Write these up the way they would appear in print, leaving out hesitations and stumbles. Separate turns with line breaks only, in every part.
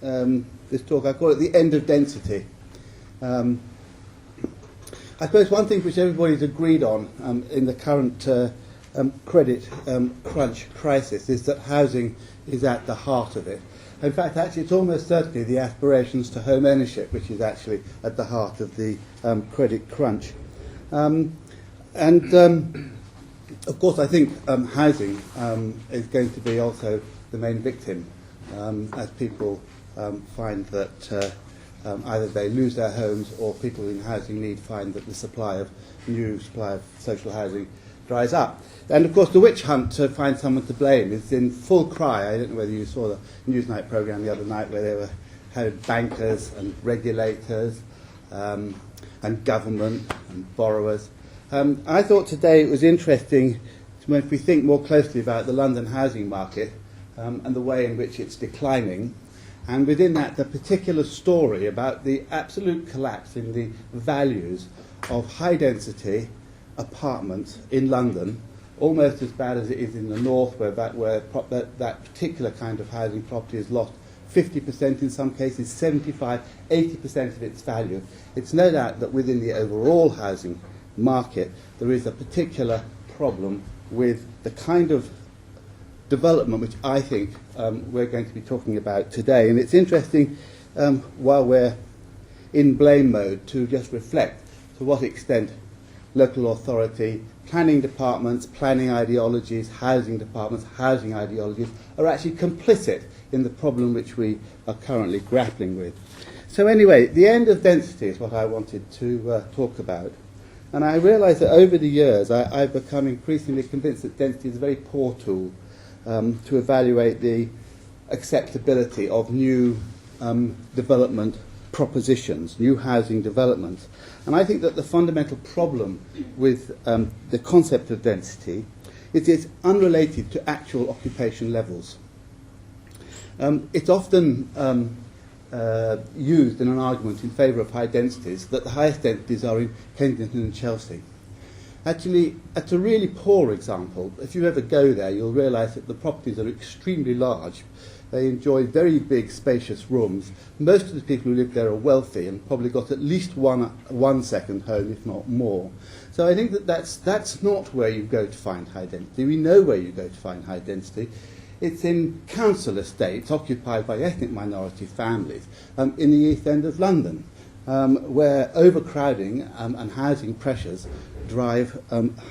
this talk, I call it the end of density. I suppose one thing which everybody's agreed on in the current credit crunch crisis is that housing is at the heart of it. In fact, actually, it's almost certainly the aspirations to home ownership which is actually at the heart of the credit crunch. Of course, I think housing is going to be also the main victim as people find that either they lose their homes or people in housing need find that the supply of social housing dries up. And of course the witch hunt to find someone to blame is in full cry. I don't know whether you saw the Newsnight programme the other night where they had bankers and regulators and government and borrowers. I thought today it was interesting if we think more closely about the London housing market and the way in which it's declining, and within that the particular story about the absolute collapse in the values of high density apartments in London, almost as bad as it is in the north, where that particular kind of housing property has lost 50%, in some cases 75, 80% of its value. It's no doubt that within the overall housing market there is a particular problem with the kind of development which I think we're going to be talking about today. And it's interesting, while we're in blame mode, to just reflect to what extent local authority, planning departments, planning ideologies, housing departments, housing ideologies are actually complicit in the problem which we are currently grappling with. So anyway, the end of density is what I wanted to talk about. And I realise that over the years I've become increasingly convinced that density is a very poor tool to evaluate the acceptability of new development propositions, new housing developments. And I think that the fundamental problem with the concept of density is it's unrelated to actual occupation levels. It's often used in an argument in favour of high densities that the highest densities are in Kensington and Chelsea. Actually, that's a really poor example. If you ever go there, you'll realise that the properties are extremely large. They enjoy very big, spacious rooms. Most of the people who live there are wealthy and probably got at least one second home, if not more. So I think that that's not where you go to find high density. We know where you go to find high density. It's in council estates occupied by ethnic minority families in the East End of London, where overcrowding and housing pressures drive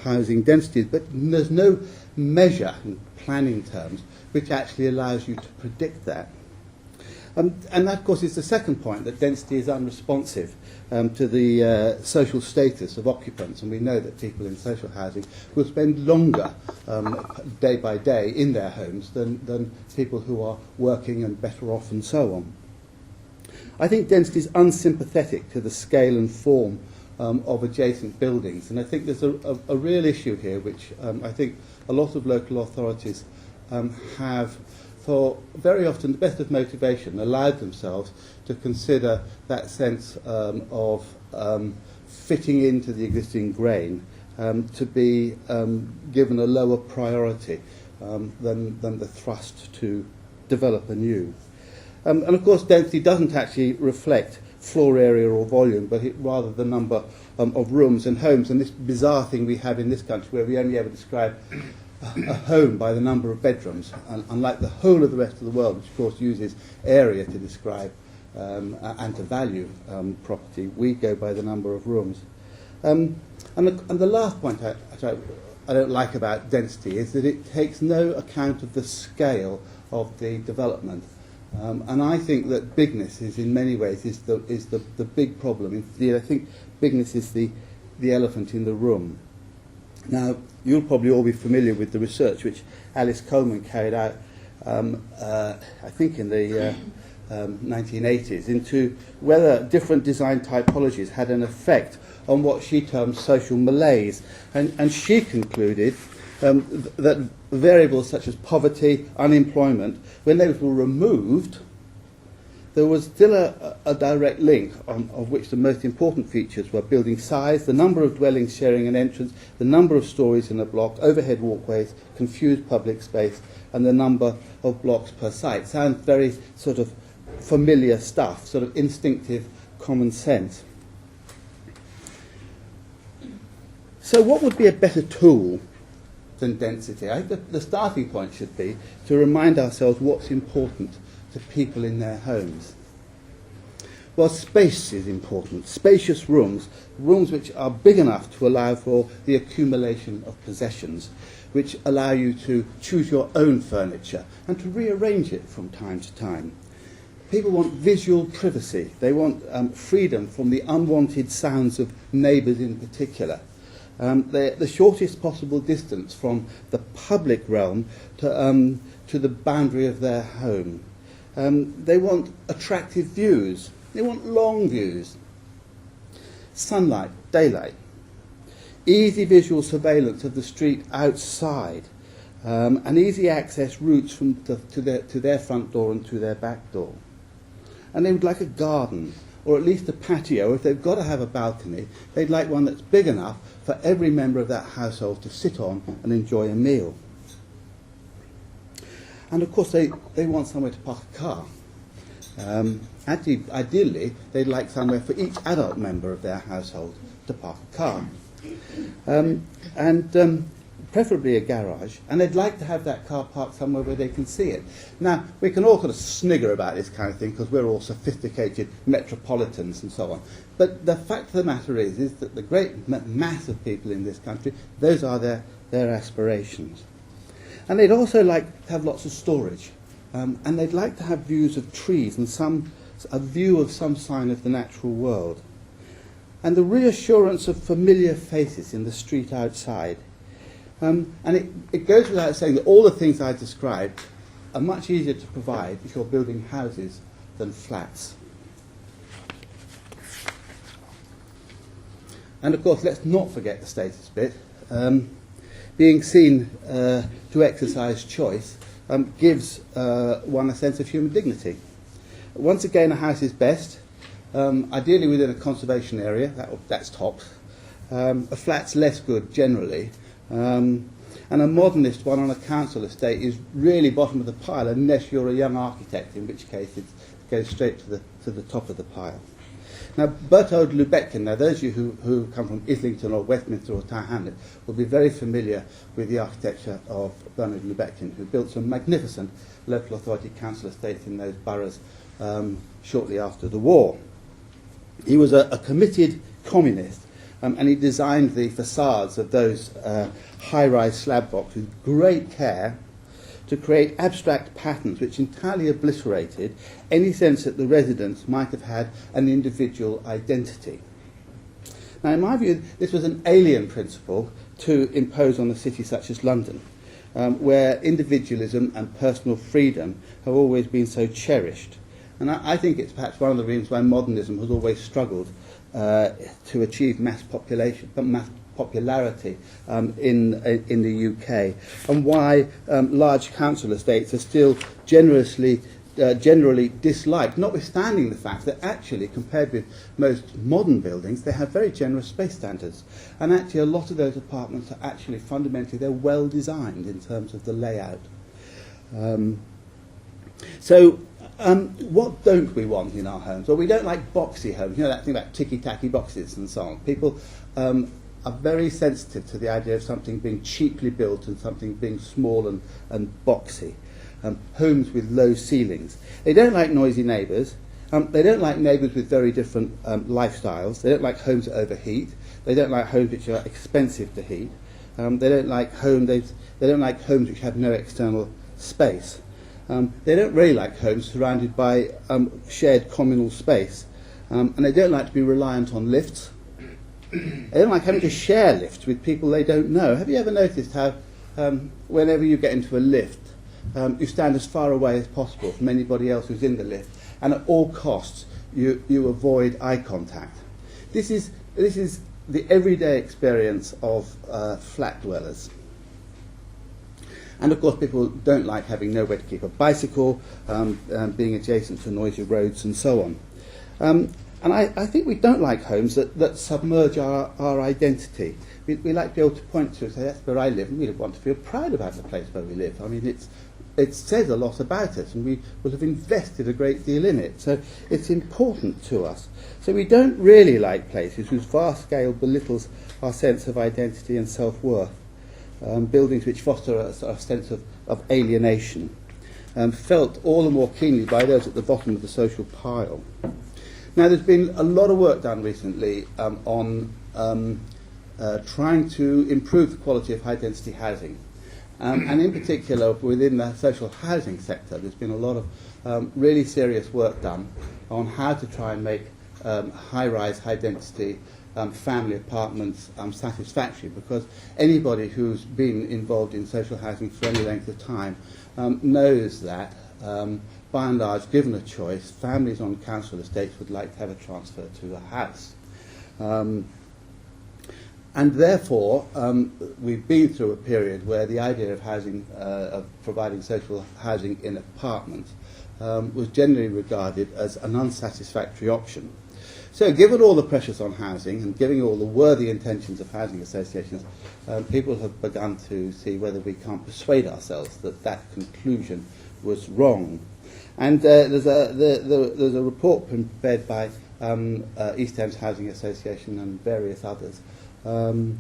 housing densities. But there's no measure in planning terms which actually allows you to predict that. And that, of course, is the second point, that density is unresponsive to the social status of occupants. And we know that people in social housing will spend longer day by day in their homes than people who are working and better off and so on. I think density is unsympathetic to the scale and form of adjacent buildings. And I think there's a real issue here which I think a lot of local authorities have, for very often the best of motivation, allowed themselves to consider that sense of fitting into the existing grain to be given a lower priority than the thrust to develop anew. And of course density doesn't actually reflect floor area or volume, but rather the number of rooms and homes. And this bizarre thing we have in this country where we only ever describe a home by the number of bedrooms, unlike the whole of the rest of the world, which of course uses area to describe and to value property. We go by the number of rooms. And the last point I don't like about density is that it takes no account of the scale of the development. And I think that bigness is in many ways is the big problem. Indeed, I think bigness is the elephant in the room. Now, you'll probably all be familiar with the research which Alice Coleman carried out, I think in the 1980s, into whether different design typologies had an effect on what she termed social malaise. And she concluded that variables such as poverty, unemployment, when those were removed, there was still a direct link of which the most important features were building size, the number of dwellings sharing an entrance, the number of stories in a block, overhead walkways, confused public space, and the number of blocks per site. Sounds very sort of familiar stuff, sort of instinctive common sense. So what would be a better tool than density? I think the starting point should be to remind ourselves what's important to people in their homes. Well, space is important. Spacious rooms, rooms which are big enough to allow for the accumulation of possessions, which allow you to choose your own furniture and to rearrange it from time to time. People want visual privacy. They want freedom from the unwanted sounds of neighbours in particular. The shortest possible distance from the public realm to the boundary of their home. They want attractive views. They want long views. Sunlight, daylight. Easy visual surveillance of the street outside. And easy access routes to their front door and to their back door. And they would like a garden, or at least a patio. If they've got to have a balcony, they'd like one that's big enough for every member of that household to sit on and enjoy a meal. And of course they want somewhere to park a car. Actually, ideally, they'd like somewhere for each adult member of their household to park a car. Preferably a garage, and they'd like to have that car parked somewhere where they can see it. Now, we can all sort of snigger about this kind of thing because we're all sophisticated metropolitans and so on. But the fact of the matter is that the great mass of people in this country, those are their aspirations. And they'd also like to have lots of storage. And they'd like to have views of trees and a view of some sign of the natural world. And the reassurance of familiar faces in the street outside. And it goes without saying that all the things I described are much easier to provide if you're building houses than flats. And of course, let's not forget the status bit. Being seen to exercise choice gives one a sense of human dignity. Once again, a house is best, ideally within a conservation area, that's tops. A flat's less good generally, and a modernist one on a council estate is really bottom of the pile unless you're a young architect, in which case it goes straight to the top of the pile. Now, Berthold Lübecke, now those of you who come from Islington or Westminster or Tower Hamlet will be very familiar with the architecture of Bernard Lübecke, who built some magnificent local authority council estates in those boroughs shortly after the war. He was a committed communist, and he designed the facades of those high-rise slab blocks with great care to create abstract patterns which entirely obliterated any sense that the residents might have had an individual identity. Now, in my view, this was an alien principle to impose on a city such as London, where individualism and personal freedom have always been so cherished. And I think it's perhaps one of the reasons why modernism has always struggled to achieve mass popularity in the UK, and why large council estates are still generally disliked, notwithstanding the fact that actually, compared with most modern buildings, they have very generous space standards. And actually, a lot of those apartments are actually fundamentally, they're well designed in terms of the layout. What don't we want in our homes? Well, we don't like boxy homes. You know that thing about ticky-tacky boxes and so on. People are very sensitive to the idea of something being cheaply built and something being small and boxy. Homes with low ceilings. They don't like noisy neighbours. They don't like neighbours with very different lifestyles. They don't like homes that overheat. They don't like homes which are expensive to heat. They don't like homes which have no external space. They don't really like homes surrounded by shared communal space, and they don't like to be reliant on lifts. They don't like having to share lifts with people they don't know. Have you ever noticed how whenever you get into a lift, you stand as far away as possible from anybody else who's in the lift, and at all costs you avoid eye contact? This is the everyday experience of flat dwellers. And of course, people don't like having nowhere to keep a bicycle, being adjacent to noisy roads and so on. And I think we don't like homes that submerge our identity. We like to be able to point to and say, that's where I live, and we want to feel proud about the place where we live. I mean, it says a lot about us, and we will have invested a great deal in it. So it's important to us. So we don't really like places whose vast scale belittles our sense of identity and self-worth, buildings which foster a sense of alienation, felt all the more keenly by those at the bottom of the social pile. Now, there's been a lot of work done recently on trying to improve the quality of high-density housing. And in particular, within the social housing sector, there's been a lot of really serious work done on how to try and make high-rise, high-density family apartments satisfactory, because anybody who's been involved in social housing for any length of time knows that, by and large, given a choice, families on council estates would like to have a transfer to a house. And therefore, we've been through a period where the idea of housing, of providing social housing in apartments, was generally regarded as an unsatisfactory option. So, given all the pressures on housing and given all the worthy intentions of housing associations, people have begun to see whether we can't persuade ourselves that that conclusion was wrong. And there's a report prepared by East Thames Housing Association and various others on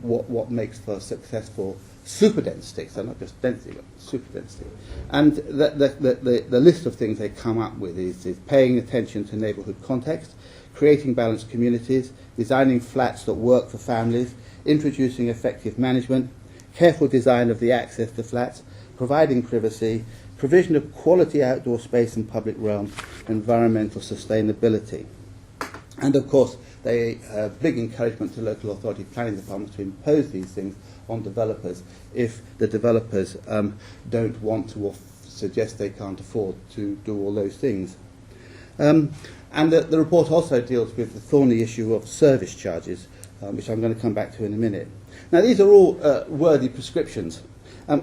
what makes for successful superdensity, so not just density, but superdensity. And the list of things they come up with is paying attention to neighbourhood context, creating balanced communities, designing flats that work for families, introducing effective management, careful design of the access to flats, providing privacy, provision of quality outdoor space and public realm, environmental sustainability. And of course, they big encouragement to local authority planning departments to impose these things on developers if the developers don't want to or suggest they can't afford to do all those things. And the report also deals with the thorny issue of service charges, which I'm going to come back to in a minute. Now, these are all worthy prescriptions.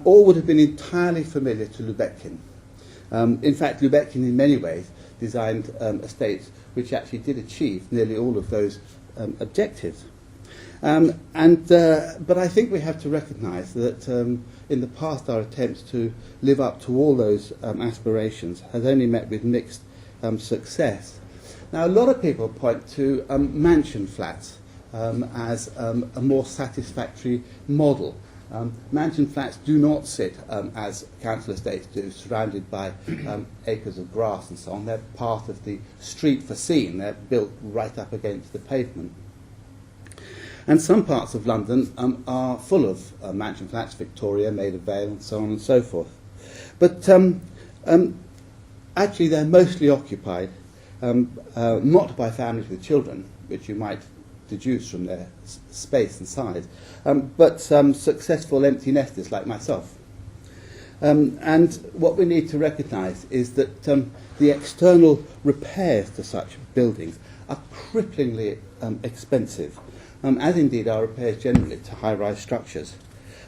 All would have been entirely familiar to Lubetkin. In fact, Lubetkin, in many ways, designed estates which actually did achieve nearly all of those objectives. But I think we have to recognise that in the past our attempts to live up to all those aspirations has only met with mixed success. Now, a lot of people point to mansion flats as a more satisfactory model. Mansion flats do not sit, as council estates do, surrounded by acres of grass and so on. They're part of the street for scene. They're built right up against the pavement. And some parts of London are full of mansion flats, Victoria, Maida Vale, and so on and so forth. But actually they're mostly occupied not by families with children, which you might deduce from their space and size, but successful empty nesters like myself. And what we need to recognise is that the external repairs to such buildings are cripplingly expensive, as indeed are repairs generally to high-rise structures.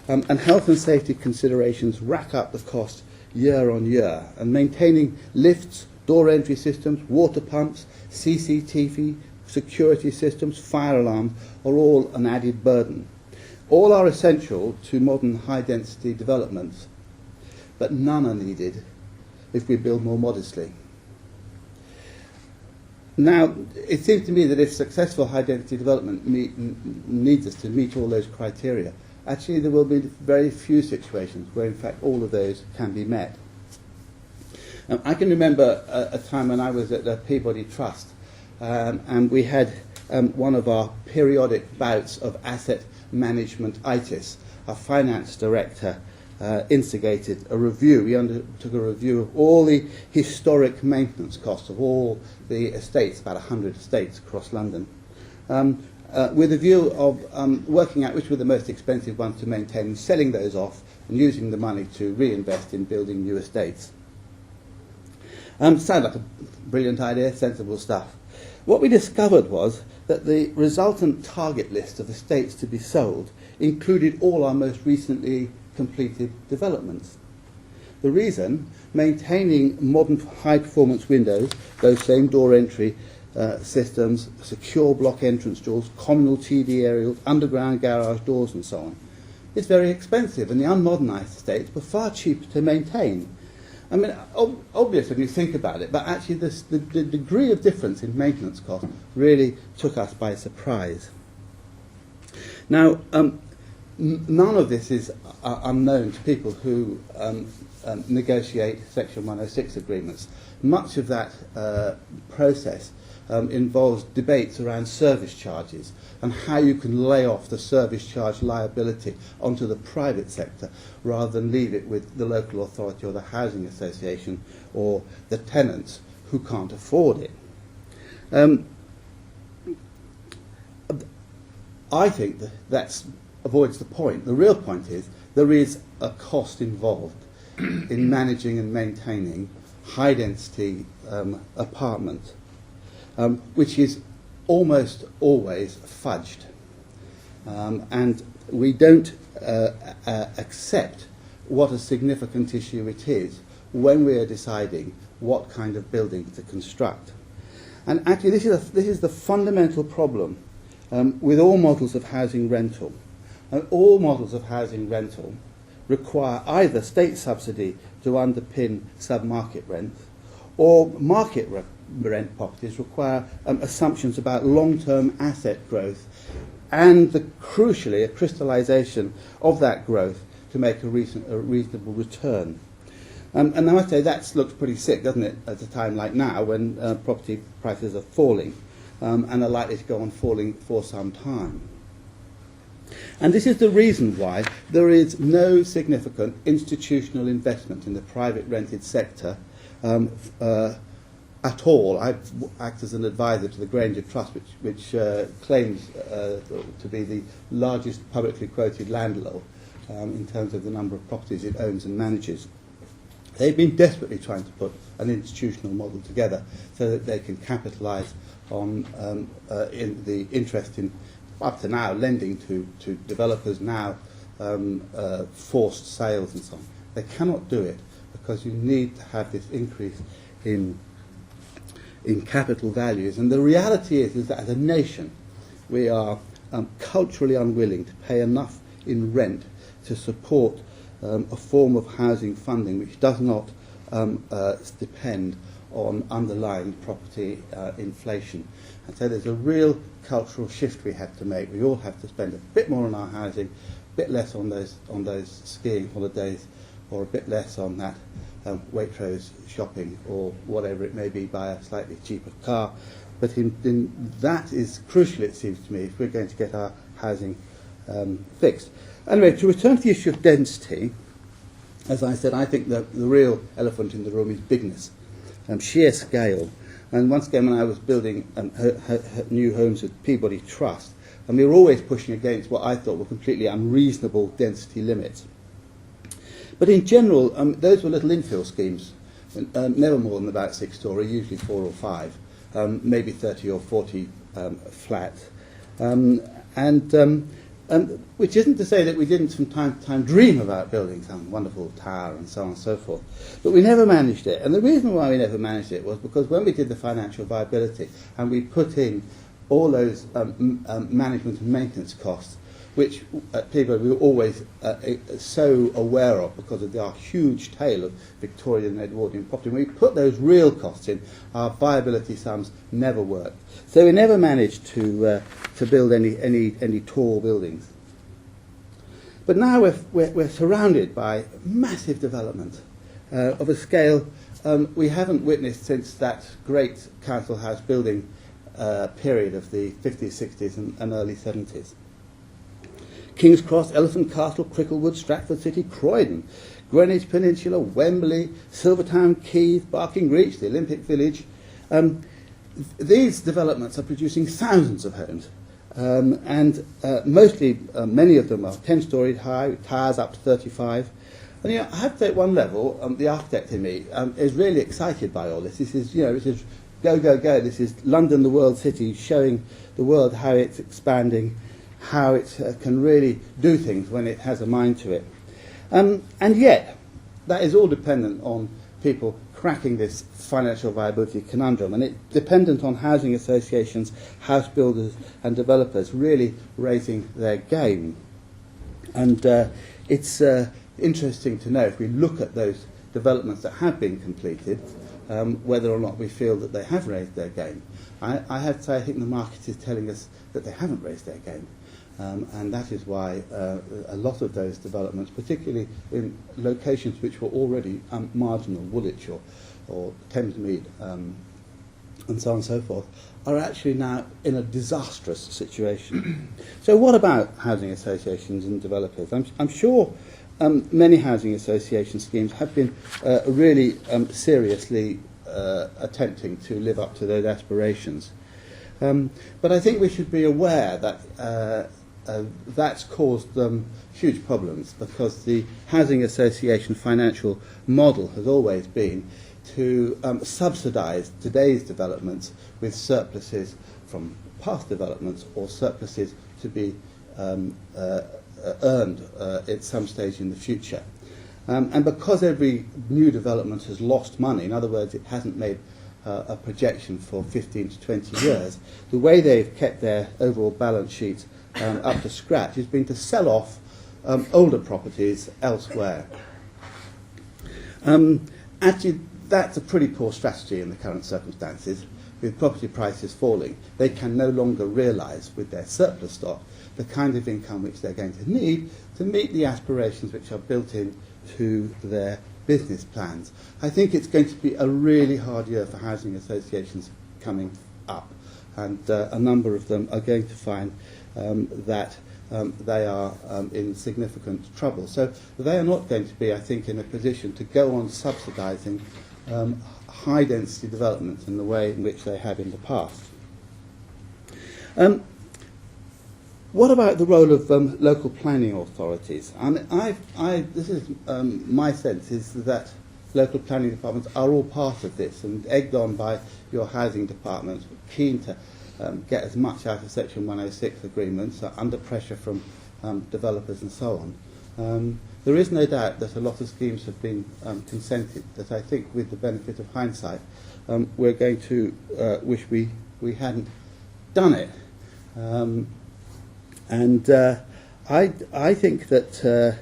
And health and safety considerations rack up the cost year on year, and maintaining lifts, door entry systems, water pumps, CCTV, security systems, fire alarms are all an added burden. All are essential to modern high-density developments, but none are needed if we build more modestly. Now, it seems to me that if successful high-density development needs us to meet all those criteria, actually there will be very few situations where, in fact, all of those can be met. I can remember a time when I was at the Peabody Trust, and we had one of our periodic bouts of asset management-itis. Our finance director instigated a review. We undertook a review of all the historic maintenance costs of all the estates, about 100 estates across London, with a view of working out which were the most expensive ones to maintain, selling those off, and using the money to reinvest in building new estates. Sounds like a brilliant idea, sensible stuff. What we discovered was that the resultant target list of estates to be sold included all our most recently completed developments. The reason? Maintaining modern high-performance windows, those same door entry systems, secure block entrance doors, communal TV aerials, underground garage doors and so on. is very expensive, and the unmodernised estates were far cheaper to maintain. I mean, obvious when you think about it, but actually the degree of difference in maintenance cost really took us by surprise. Now, none of this is unknown to people who negotiate Section 106 agreements. Much of that process involves debates around service charges and how you can lay off the service charge liability onto the private sector rather than leave it with the local authority or the housing association or the tenants who can't afford it. I think that avoids the point. The real point is there is a cost involved in managing and maintaining high-density apartments, which is almost always fudged. And we don't accept what a significant issue it is when we are deciding what kind of building to construct. And actually this is the fundamental problem with all models of housing rental. And all models of housing rental require either state subsidy to underpin sub-market rents, or market rent properties require assumptions about long-term asset growth and, crucially, a crystallisation of that growth to make a reasonable return. And I must say that looks pretty sick, doesn't it, at a time like now when property prices are falling and are likely to go on falling for some time. And this is the reason why there is no significant institutional investment in the private rented sector at all. I act as an advisor to the Granger Trust, which claims to be the largest publicly quoted landlord in terms of the number of properties it owns and manages. They've been desperately trying to put an institutional model together so that they can capitalise on in the interest in, up to now, lending to developers, now forced sales and so on. They cannot do it because you need to have this increase in capital values. And the reality is that as a nation, we are culturally unwilling to pay enough in rent to support a form of housing funding which does not depend on underlying property inflation. And so there's a real cultural shift we have to make. We all have to spend a bit more on our housing, a bit less on those skiing holidays, or a bit less on that Waitrose shopping or whatever it may be, buy a slightly cheaper car. But that is crucial, it seems to me, if we're going to get our housing fixed. Anyway, to return to the issue of density, as I said, I think that the real elephant in the room is bigness, sheer scale. And once again, when I was building new homes with Peabody Trust, and we were always pushing against what I thought were completely unreasonable density limits. But in general, those were little infill schemes, never more than about 6-storey, usually 4 or 5, maybe 30 or 40 flats. Which isn't to say that we didn't from time to time dream about building some wonderful tower and so on and so forth. But we never managed it. And the reason why we never managed it was because when we did the financial viability and we put in all those management and maintenance costs, which at Peabody we were always so aware of because of our huge tail of Victorian and Edwardian property. When we put those real costs in, our viability sums never worked. So we never managed to build any tall buildings. But now we're surrounded by massive development of a scale we haven't witnessed since that great council house building period of the 50s, 60s and early 70s. King's Cross, Elephant Castle, Cricklewood, Stratford City, Croydon, Greenwich Peninsula, Wembley, Silvertown, Keith, Barking Reach, the Olympic Village. These developments are producing thousands of homes, and mostly, many of them are 10-storied high, with towers up to 35. And I have to say, at one level, the architect in me is really excited by all this. This is, this is go, go, go. This is London, the world city, showing the world how it's expanding, how it can really do things when it has a mind to it. And yet, that is all dependent on people cracking this financial viability conundrum, and it's dependent on housing associations, house builders and developers really raising their game. And it's interesting to know, if we look at those developments that have been completed, whether or not we feel that they have raised their game. I have to say, I think the market is telling us that they haven't raised their game. And that is why a lot of those developments, particularly in locations which were already marginal, Woolwich or Thamesmead, and so on and so forth, are actually now in a disastrous situation. So what about housing associations and developers? I'm sure many housing association schemes have been really seriously attempting to live up to those aspirations. But I think we should be aware that that's caused them huge problems, because the housing association financial model has always been to subsidise today's developments with surpluses from past developments, or surpluses to be earned at some stage in the future. And because every new development has lost money, in other words, it hasn't made a projection for 15 to 20 years, the way they've kept their overall balance sheet up to scratch has been to sell off older properties elsewhere. Actually, that's a pretty poor strategy in the current circumstances. With property prices falling, they can no longer realise with their surplus stock the kind of income which they're going to need to meet the aspirations which are built into their business plans. I think it's going to be a really hard year for housing associations coming up, and a number of them are going to find that they are in significant trouble. So they are not going to be, I think, in a position to go on subsidising high-density developments in the way in which they have in the past. What about the role of local planning authorities? This is my sense is that local planning departments are all part of this, and egged on by your housing departments, keen to get as much out of Section 106 agreements, under pressure from developers and so on. There is no doubt that a lot of schemes have been consented, that I think with the benefit of hindsight we're going to wish we hadn't done it. I think that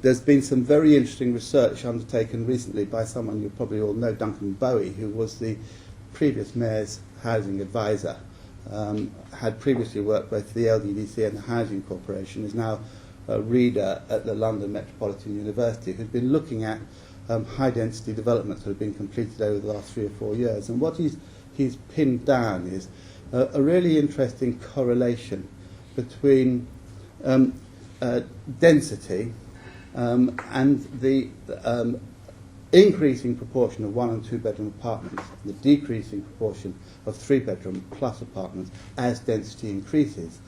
there's been some very interesting research undertaken recently by someone you probably all know, Duncan Bowie, who was the previous mayor's housing advisor, had previously worked both for the LDDC and the Housing Corporation, is now a reader at the London Metropolitan University, who's been looking at high-density developments that have been completed over the last 3 or 4 years. And what he's pinned down is a really interesting correlation between density and the increasing proportion of 1 and 2 bedroom apartments, the decreasing proportion of 3 bedroom plus apartments as density increases,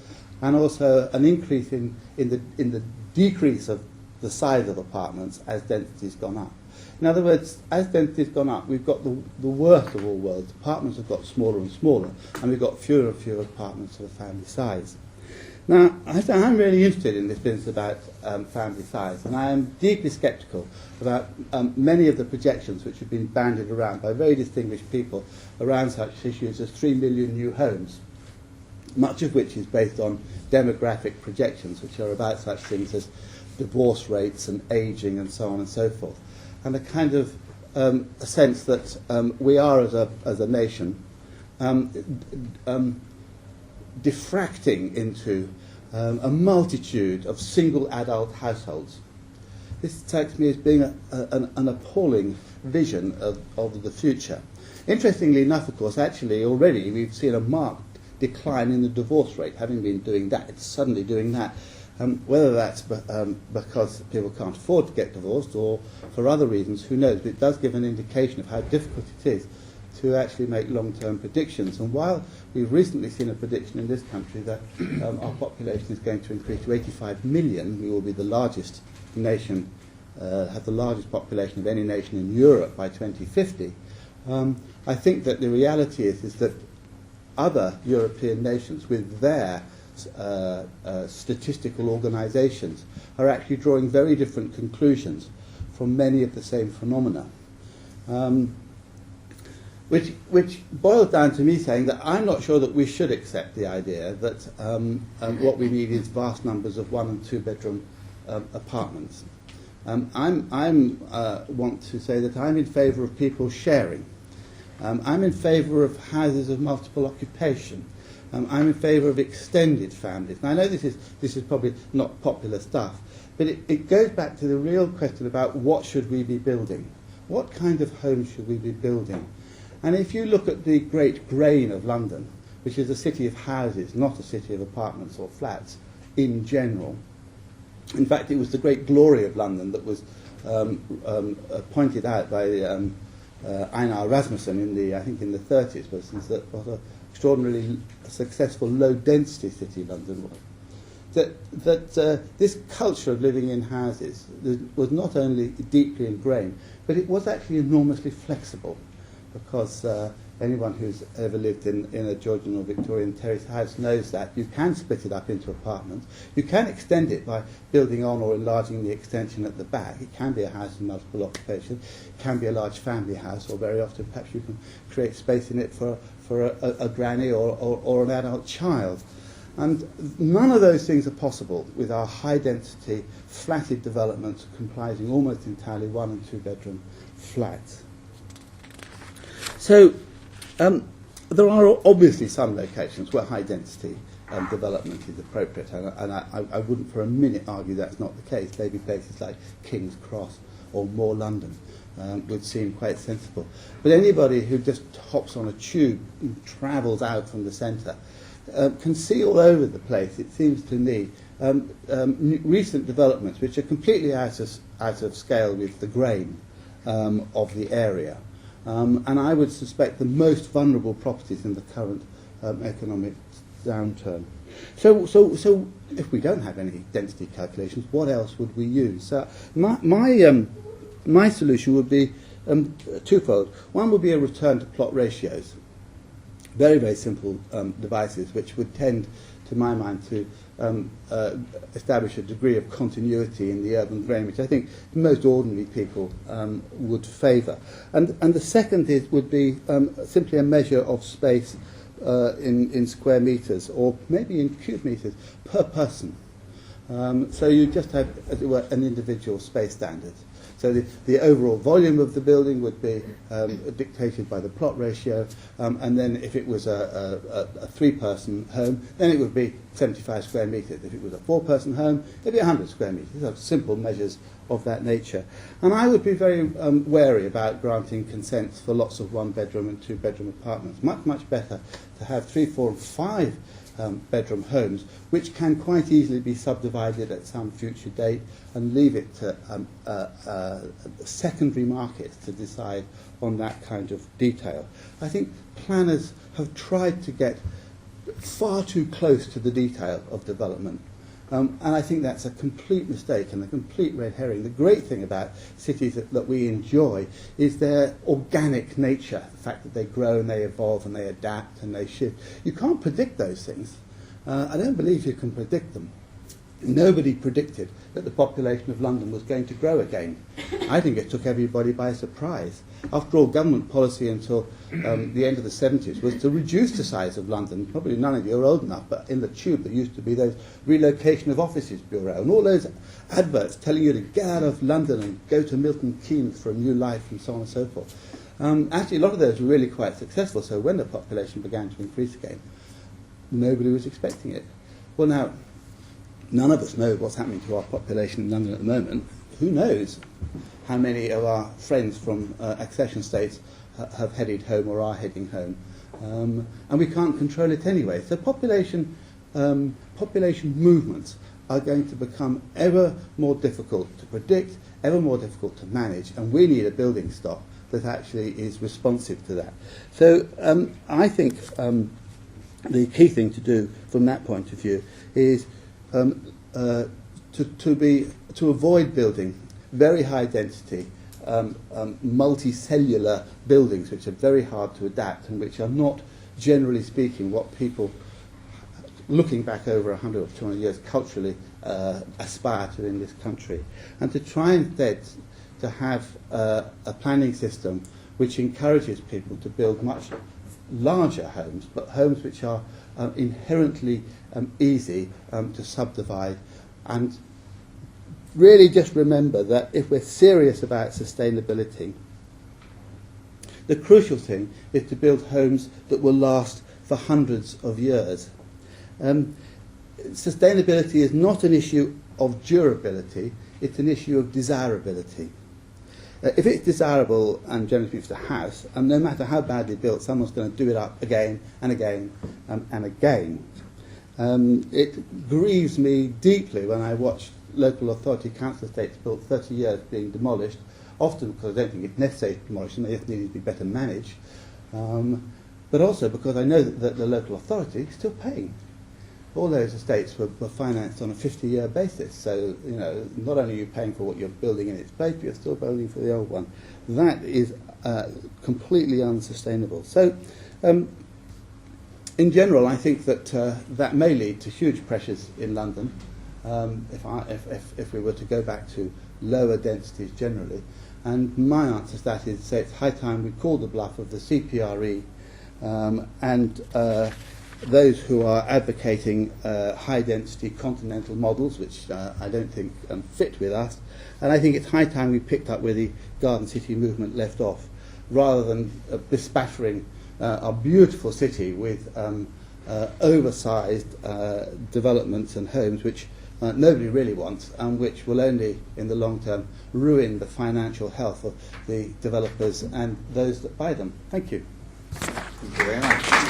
and also an increase in the decrease of the size of apartments as density's gone up. In other words, as density's gone up, we've got the worst of all worlds. Apartments have got smaller and smaller, and we've got fewer and fewer apartments of a family size. Now, I'm really interested in this business about family size, and I am deeply sceptical about many of the projections which have been bandied around by very distinguished people around such issues as 3 million new homes, much of which is based on demographic projections, which are about such things as divorce rates and ageing and so on and so forth, and a kind of a sense that we are, as a nation, diffracting into a multitude of single adult households. This strikes me as being an appalling vision of the future. Interestingly enough, of course, actually already we've seen a marked decline in the divorce rate, having been doing that, it's suddenly doing that. Whether that's because people can't afford to get divorced or for other reasons, who knows, but it does give an indication of how difficult it is to actually make long-term predictions. And while we've recently seen a prediction in this country that our population is going to increase to 85 million, we will be the largest nation, have the largest population of any nation in Europe by 2050, I think that the reality is that other European nations with their statistical organisations are actually drawing very different conclusions from many of the same phenomena. which boils down to me saying that I'm not sure that we should accept the idea that what we need is vast numbers of 1 and 2 bedroom apartments. I want to say that I'm in favour of people sharing. I'm in favour of houses of multiple occupation. I'm in favour of extended families. Now, I know this is probably not popular stuff, but it goes back to the real question about what should we be building? What kind of homes should we be building? And if you look at the great grain of London, which is a city of houses, not a city of apartments or flats in general. In fact, it was the great glory of London that was pointed out by Einar Rasmussen I think in the 30s, was that what an extraordinarily successful low-density city London was. That this culture of living in houses was not only deeply ingrained, but it was actually enormously flexible, because anyone who's ever lived in a Georgian or Victorian terrace house knows that you can split it up into apartments. You can extend it by building on or enlarging the extension at the back. It can be a house of multiple occupation. It can be a large family house, or very often perhaps you can create space in it for a granny or an adult child. And none of those things are possible with our high-density, flatted developments comprising almost entirely 1 and 2 bedroom flats. So there are obviously some locations where high-density development is appropriate, and I wouldn't for a minute argue that's not the case. Maybe places like King's Cross or More London would seem quite sensible. But anybody who just hops on a tube and travels out from the centre can see all over the place, it seems to me, recent developments which are completely out of scale with the grain of the area. And I would suspect the most vulnerable properties in the current economic downturn. So if we don't have any density calculations, what else would we use? My solution would be twofold. One would be a return to plot ratios. Very, very simple devices which would tend, to my mind, to establish a degree of continuity in the urban grain, which I think most ordinary people would favour. And the second would be simply a measure of space in square metres, or maybe in cube metres, per person. So you just have, as it were, an individual space standard. So the overall volume of the building would be dictated by the plot ratio, and then if it was a 3-person home, then it would be 75 square metres. If it was a 4-person home, it'd be 100 square metres. These are simple measures of that nature. And I would be very wary about granting consents for lots of 1-bedroom and 2-bedroom apartments. Much, much better to have 3, 4 and 5 bedroom homes, which can quite easily be subdivided at some future date, and leave it to secondary markets to decide on that kind of detail. I think planners have tried to get far too close to the detail of development, and I think that's a complete mistake and a complete red herring. The great thing about cities that we enjoy is their organic nature, the fact that they grow and they evolve and they adapt and they shift. You can't predict those things. I don't believe you can predict them. Nobody predicted that the population of London was going to grow again. I think it took everybody by surprise. After all, government policy until the end of the 70s was to reduce the size of London. Probably none of you are old enough, but in the Tube there used to be those relocation of offices bureau and all those adverts telling you to get out of London and go to Milton Keynes for a new life and so on and so forth. Actually, a lot of those were really quite successful, so when the population began to increase again, nobody was expecting it. Well, now, none of us know what's happening to our population in London at the moment. Who knows how many of our friends from accession states have headed home or are heading home. And we can't control it anyway. So population movements are going to become ever more difficult to predict, ever more difficult to manage, and we need a building stock that actually is responsive to that. So I think the key thing to do from that point of view is to avoid building very high density multicellular buildings which are very hard to adapt and which are not, generally speaking, what people looking back over 100 or 200 years culturally aspire to in this country, and to try instead to have a planning system which encourages people to build much larger homes, but homes which are inherently easy to subdivide. And really just remember that if we're serious about sustainability, the crucial thing is to build homes that will last for hundreds of years. Sustainability is not an issue of durability, it's an issue of desirability. If it's desirable, and generally it's a house, and no matter how badly built, someone's going to do it up again and again and again. It grieves me deeply when I watch local authority council estates built 30 years being demolished, often because I don't think it's necessary to demolish them, they just need to be better managed, but also because I know that the local authority is still paying. All those estates were financed on a 50-year basis, so you know, not only are you paying for what you're building in its place, but you're still building for the old one. That is completely unsustainable. So, in general, I think that that may lead to huge pressures in London if we were to go back to lower densities generally. And my answer to that is, say, it's high time we call the bluff of the CPRE and those who are advocating high-density continental models, which I don't think fit with us. And I think it's high time we picked up where the Garden City movement left off, rather than bespattering our beautiful city with oversized developments and homes which nobody really wants, and which will only, in the long term, ruin the financial health of the developers and those that buy them. Thank you.
Thank you very much.